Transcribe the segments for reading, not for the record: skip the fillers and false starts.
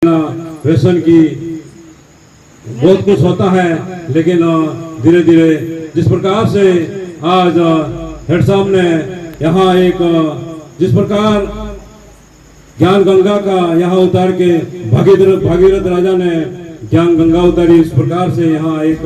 Fashion की बहुत कुछ होता है, लेकिन धीरे धीरे जिस प्रकार से आज हेड साहब ने यहाँ एक जिस प्रकार ज्ञान गंगा का यहाँ उतार के भागीरथ राजा ने ज्ञान गंगा उतारी, इस प्रकार से यहाँ एक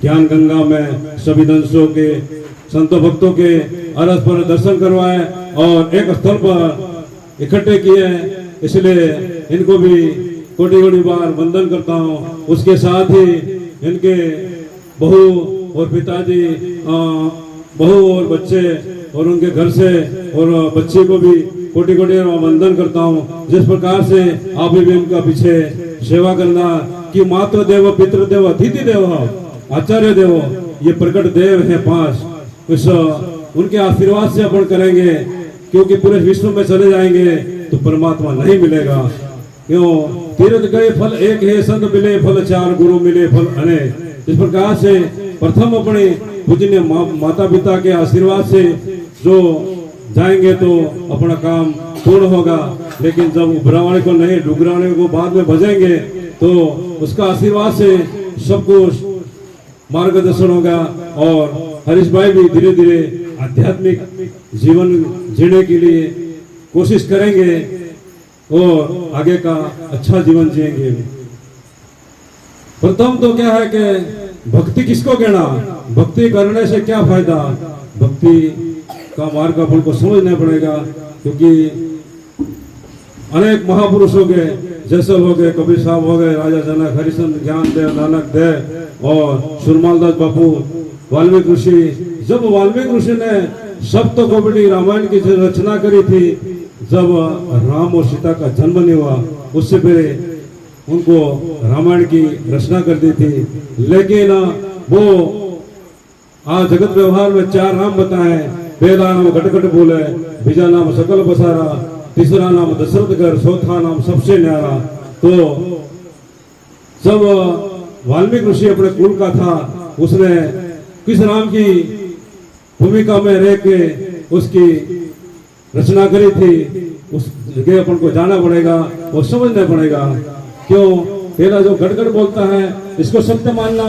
ज्ञान गंगा में सभी दंशों के संतों भक्तों के अरस पर दर्शन करवाए और एक स्थल पर इकट्ठे किए। इसलिए इनको भी कोटि कोटि बार वंदन करता हूँ। उसके साथ ही इनके बहू और पिताजी, बहू और बच्चे और उनके घर से और बच्चे को भी कोटि कोटि वंदन करता हूँ। जिस प्रकार से आप भी इनका पीछे सेवा करना कि मातृ देव, पितृ देव, अतिथि देव, आचार्य देव, ये प्रकट देव है पांच। इस उनके आशीर्वाद से अपन करेंगे, क्योंकि पूरे विश्व में चले जाएंगे तो परमात्मा नहीं मिलेगा। क्यों? तीर्थ गए फल एक है, संत मिले फल चार, गुरु मिले फल अनेक। इस प्रकार से प्रथम अपने पूजनीय माता पिता के आशीर्वाद से जो जाएंगे तो अपना काम पूर्ण होगा। लेकिन जब उभरावाणे को नहीं, डुगरावाणे को बाद में भजेंगे तो उसका आशीर्वाद से सब कुछ मार्गदर्शन होगा। और हरीश भाई भी धीरे धीरे आध्यात्मिक जीवन जीने के लिए कोशिश करेंगे और आगे का अच्छा जीवन जिएंगे। प्रथम तो क्या है कि भक्ति किसको कहना, भक्ति करने से क्या फायदा, भक्ति का मार्ग अपन को समझना पड़ेगा। क्योंकि अनेक महापुरुष हो गए, जैसल हो गए, कबीर साहब हो गए, राजा जनक, हरिश्चंद्र, ज्ञान देव, नानक देव और सुरमालदास बापू, वाल्मीकि ऋषि। जब वाल्मीकि ऋषि ने सप्तकोपनिक रामायण की रचना करी थी, जब राम और सीता का जन्म नहीं हुआ उससे पहले उनको रामायण की रचना कर दी थी। लेकिन वो आज जगत व्यवहार में चार नाम बताए। पहला नाम घटघट बोले, बीजा नाम सकल बसारा, तीसरा नाम दशरथ घर, चौथा नाम सबसे न्यारा। तो जब वाल्मीकि ऋषि अपने कुल का था, उसने किस नाम की भूमिका में रह के उसकी रचना करी थी, उस जगह अपन को जाना पड़ेगा और समझना पड़ेगा। क्यों? पहला जो गड़गड़ बोलता है इसको सत्य मानना,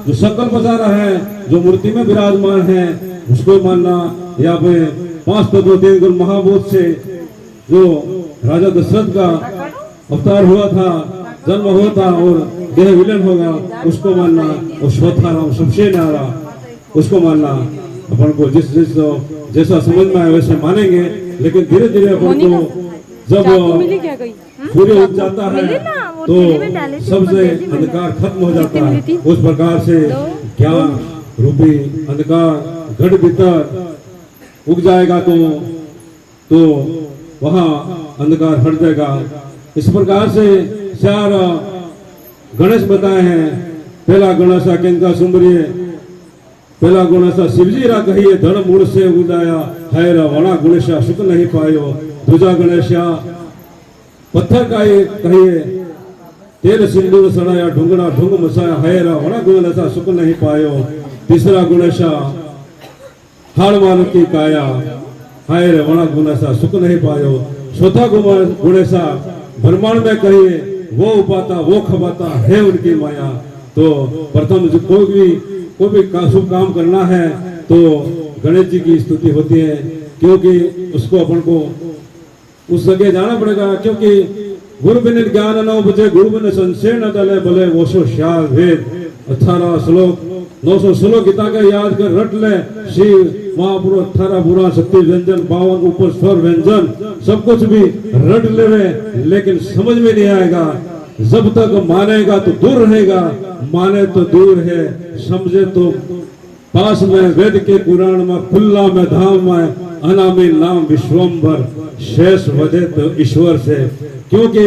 जो सकल बजारा है, जो मूर्ति में विराजमान है उसको मानना। या फिर पांच तत्व तीन गुण महाभूत से जो राजा दशरथ का अवतार हुआ था, जन्म हुआ था और देह विलीन होगा, उसको मानना। और चौथा नाम सबसे न्यारा, उसको मानना। अपन को जिस जैसा समझ में आए वैसे मानेंगे। लेकिन धीरे धीरे अपन को जब सूर्य उग जाता है तो सबसे अंधकार खत्म हो जाता है। उस प्रकार से ज्ञान रूपी अंधकार घट भीतर उग जाएगा तो वहाँ अंधकार हट जाएगा। इस प्रकार से चार गणेश बताए हैं। पहला गणेश किनका सुमरिए, पहला गणेश शिवजी रा कहिए, धड़ मूल से उदाया, है वणा गणेश सुख नहीं पायो। दूजा गणेश पत्थर का कहिए, तेल सिंदूर सड़ाया, ढूंगना ढूंग मसाया, है वणा गणेश सुख नहीं पायो। तीसरा गणेश हाड़ मान की काया, हाय वणा गणेश सुख नहीं पायो। चौथा गणेश ब्रह्मांड में कहिए, वो उपाता वो खपाता है उनकी माया। तो प्रथम जो कोई भी शुभ काम करना है तो गणेश जी की स्तुति होती है, क्योंकि उसको अपन को उस जगह जाना पड़ेगा। क्योंकि गुरु बिन ज्ञान न उपजे, गुरु बिन संशय न टले, भले वो सो श्याल वेद। 18 श्लोक 900 श्लोक गीता का याद कर रट ले। शिव महापुरुष 18 बुरा 37 व्यंजन, 52 ऊपर स्वर व्यंजन, सब कुछ भी रट ले, लेकिन समझ में नहीं आएगा। जब तक मानेगा तो दूर रहेगा, माने तो दूर है, समझे तो पास में। वेद के पुराण में, खुल्ला में धाम में, अनामी नाम विश्वम्भर, शेष वधे तो ईश्वर से। क्योंकि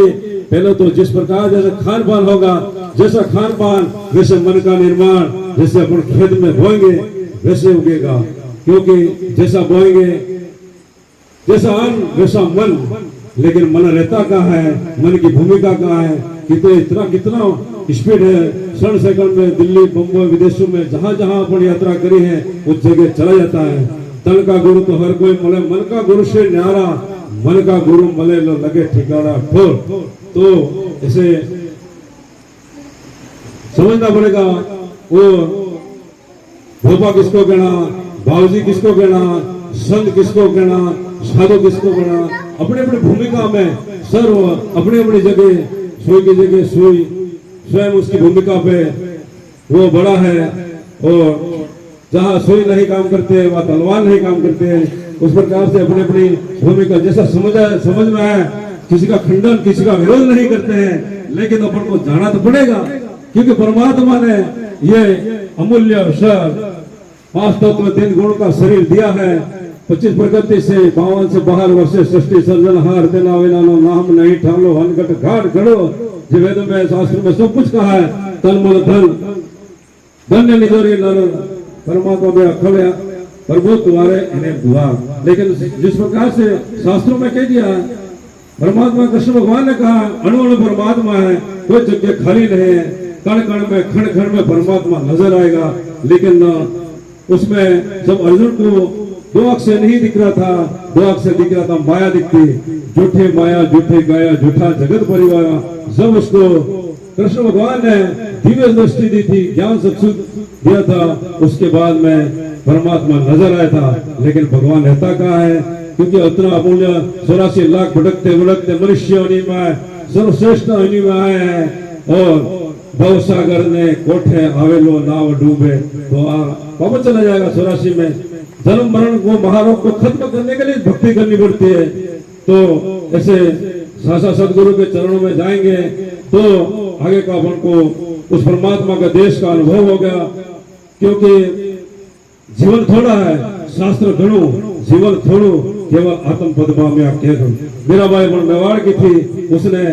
पहले तो जिस प्रकार जैसे खान पान होगा, जैसा खान पान वैसे मन का निर्माण, जैसे अपन खेत में बोएंगे वैसे उगेगा। क्योंकि जैसा बोएंगे, जैसा अन्न वैसा मन। लेकिन मन रहता कहाँ है, मन की भूमिका कहाँ है? कितना स्पीड है, क्षण सेकंड में दिल्ली, बम्बई, विदेशों में जहां जहां अपन यात्रा करी है उस जगह चला जाता है। तन का गुरु तो हर कोई मले, मन का गुरु से न्यारा, मन का गुरु मले लो लगे ठिकाना ठोर। तो इसे समझना पड़ेगा। वो भोपा किसको कहना, बाबूजी किसको कहना, संत किसको कहना, साधु किसको कहना, अपनी अपनी भूमिका में सर्व अपनी अपनी जगह सुई की जगह सुई स्वयं उसकी भूमिका पे वो बड़ा है। और जहाँ सुई नहीं काम करते वह तलवार नहीं काम करते। उस प्रकार से अपनी अपनी भूमिका जैसा समझ में है, किसी का खंडन किसी का विरोध नहीं करते हैं, लेकिन अपन को जाना तो पड़ेगा, क्योंकि परमात्मा ने ये अमूल्य अवसर 5 तत्व 3 गुण का शरीर दिया है। 25 प्रकृति से 52 से बाहर वर्षे सृष्टि सर्जन हार तेना विनानो नाम नहीं ठालो हनगट घाट गढ़ो। जो वेद में शास्त्र में सब कुछ कहा है, तन मन धन धन्य निजोरी नर परमात्मा में अखड़े प्रभु तुम्हारे इन्हें दुआ। लेकिन जिस प्रकार से शास्त्रों में कह दिया, परमात्मा कृष्ण भगवान ने कहा अणु अणु परमात्मा है, कोई जगह खाली नहीं है, कण कण में खण खण में परमात्मा नजर आएगा। लेकिन उसमें जब अर्जुन को 2 आंख से नहीं दिख रहा था, 2 आंख से दिख रहा था माया दिखती, झूठे माया झूठे गाया झूठा जगत परिवार। जब उसको कृष्ण भगवान ने दिव्य दृष्टि दी थी, ज्ञान चक्षु दिया था, उसके बाद में परमात्मा नजर आया था। लेकिन भगवान रहता कहाँ है, क्योंकि उतना अमूल्य 84 लाख भटकते भटकते मनुष्य में सर्वश्रेष्ठ में आए हैं। और भव सागर ने कोठे आवेलो नाव डूबे, तो कब चला जाएगा 84 में। जन्म मरण को महारोग को खत्म करने के लिए भक्ति करनी पड़ती है। तो ऐसे सासा सदगुरु के चरणों में जाएंगे तो आगे का अपन को उस परमात्मा का देश का अनुभव हो गया। क्योंकि जीवन थोड़ा है, शास्त्र घणो, जीवन थोड़ो, केवल आत्म पदमा में आप कह दो। मेरा भाई मेवाड़ की थी, उसने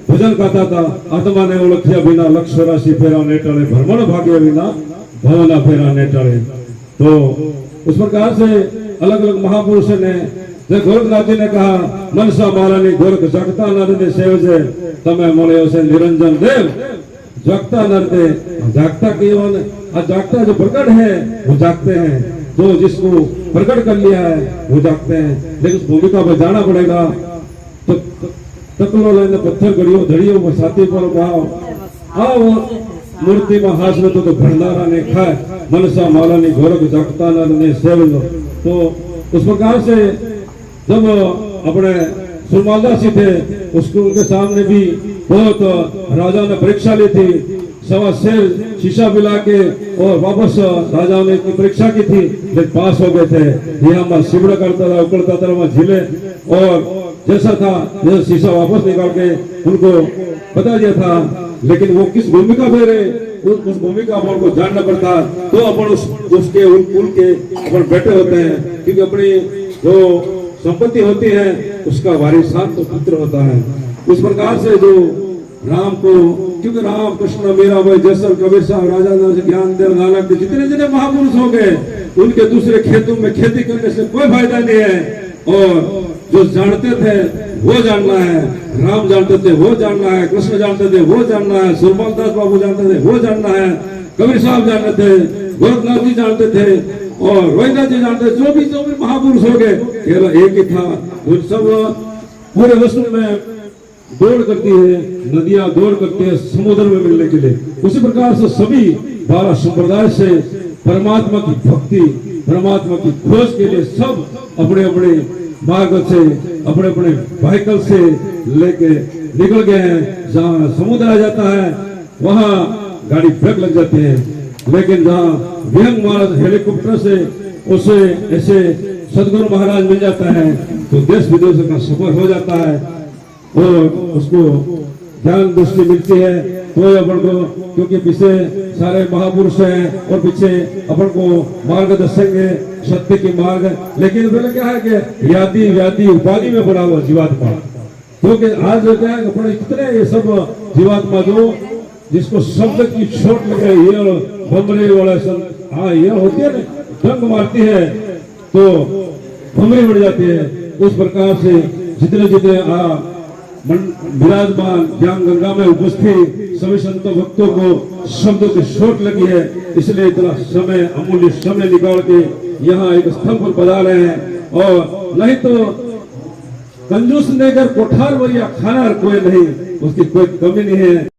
भजन गाता था, आत्मा ने ओळख्या बिना लक्ष्य राशि फेरा नेटाळे, भ्रमण भाग्य बिना भवना फेरा नेटाळे। तो उस प्रकार से अलग अलग महापुरुष ने, जब गोरखनाथ जी ने कहा मनसा मारानी गोरख जागता नर सेवजे तमे मळ्यो से निरंजन देव। जागता नर दे, जागता केवल जागता जो प्रकट है वो जागते हैं, जो जिसको प्रकट कर लिया है वो जागते हैं। लेकिन उस भूमिका पर जाना पड़ेगा। तो तकलो लेने पत्थर गड़ियो धड़ियो वो साथी पर भाव आओ मूर्ति में हाथ में तो भंडारा ने खाए मनसा माला ने गोरख जागता नर ने सेवलो। तो उस प्रकार से जब अपने सुरमालदास थे, उसको उनके सामने भी बहुत राजा ने परीक्षा ली थी, 1.25 सेर शीशा मिला के, और वापस राजा ने परीक्षा की थी, लेकिन पास हो गए थे। यहाँ शिवड़ा करता था, उकड़ता था, वहां झीले, और जैसा था जैसा शीशा वापस निकाल के उनको बता दिया था। लेकिन वो किस भूमिका में रहे, उस भूमिका अपन को जानना पड़ता, तो अपन उसके कुल के अपन बैठे होते हैं। क्योंकि अपनी जो संपत्ति होती है उसका वारिसान तो पुत्र होता है। उस प्रकार से जो राम को, क्योंकि राम कृष्ण मीरा भाई जैसल कबीर साहब राजा ज्ञान देव नानक जितने जितने महापुरुष हो गए, उनके दूसरे खेतों में खेती करने से कोई फायदा नहीं है। और जो जानते थे वो जानना है, राम जानते थे वो जानना है, कृष्ण जानते थे वो जानना है, सुरमालदास बाबू जानते थे वो जानना है, कबीर साहब जानते थे, गोरखनाथ जी जानते थे, और रोहिदास जी जानते थे। जो भी महापुरुष हो गए, केवल एक ही था। उन सब पूरे विश्व में दौड़ करती है, नदियां दौड़ करती है समुद्र में मिलने के लिए। उसी प्रकार से सभी 12 संप्रदाय से परमात्मा की भक्ति, परमात्मा की खोज के लिए सब अपने अपने मार्ग से, अपने अपने व्हीकल से लेके निकल गए हैं। जहाँ समुद्र आ जाता है वहाँ गाड़ी ब्रेक लग जाती है, लेकिन जहाँ विहंग महाराज हेलीकॉप्टर से उसे ऐसे सदगुरु महाराज मिल जाता है तो देश विदेश का सफर हो जाता है, और उसको ज्ञान दृष्टि मिलती है। तो अपन को, क्योंकि पीछे सारे महापुरुष हैं और पीछे अपन को मार्गदर्शक है सत्य की मार्ग। लेकिन पहले क्या है कि यादी व्याधि उपाधि में पड़ा हुआ जीवात्मा, क्योंकि आज जो क्या है अपने कितने ये सब जीवात्मा जो जिसको शब्द की चोट लगे, ये भमरे वाला सब, हाँ ये होती है ना, डंक मारती है तो भमरी बढ़ जाती है। उस प्रकार से जितने जितने विराजमान ज्ञान गंगा में उपस्थित सभी संतों भक्तों को शब्दों की चोट लगी है, इसलिए इतना समय, अमूल्य समय निकाल के यहाँ एक स्थल पर बजा रहे हैं। और नहीं तो कंजूस ने अगर कोठार भैया खाना कोई नहीं, उसकी कोई कमी नहीं है।